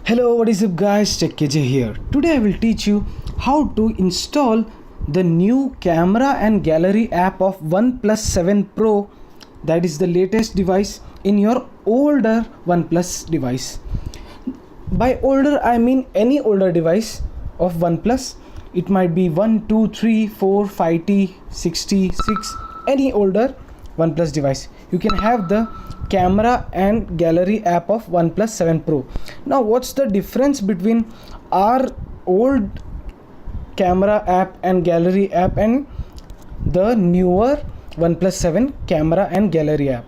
Hello, what is up guys, TecKJ here. Today I will teach you how to install the new camera and gallery app of OnePlus 7 Pro, that is the latest device, in your older OnePlus device. By older I mean any older device of OnePlus. It might be 1, 2, 3, 4, 5T, 66, any older OnePlus device. You can have the camera and gallery app of OnePlus 7 Pro. Now what's the difference between our old camera app and gallery app and the newer OnePlus 7 camera and gallery app?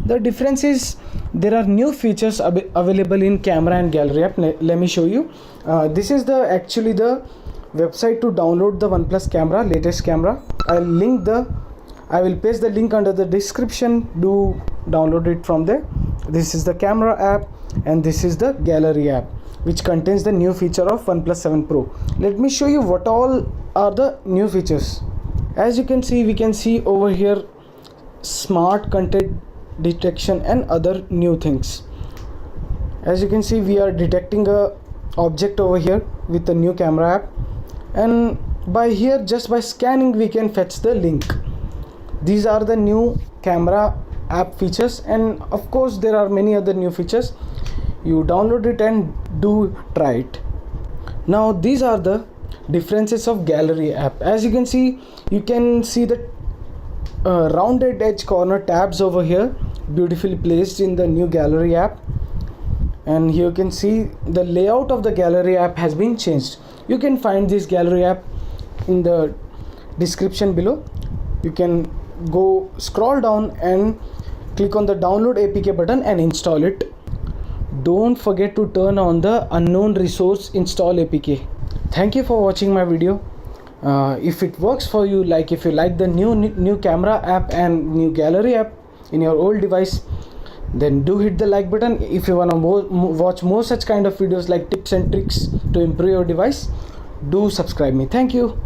The difference is there are new features available in camera and gallery app. Let me show you. This is actually the website to download the OnePlus camera, latest camera. I will paste the link under the description. Do download it from there. This is the camera app and this is the gallery app, which contains the new feature of OnePlus 7 Pro. Let me show you what all are the new features. As you can see, we can see over here smart content detection and other new things. As you can see, we are detecting a object over here with the new camera app, and by here, just by scanning, we can fetch the link. These are the new camera app features, and of course there are many other new features. You download it and do try it. Now these are the differences of gallery app. As you can see the rounded edge corner tabs over here, beautifully placed in the new gallery app. And here you can see the layout of the gallery app has been changed. You can find this gallery app in the description below. You can go scroll down and click on the download APK button and install it. Don't forget to turn on the unknown resource install APK. Thank you for watching my video. If it works for you, like if you like the new camera app and new gallery app in your old device, then do hit the like button. If you want to watch more such kind of videos like tips and tricks to improve your device, do subscribe me. Thank you.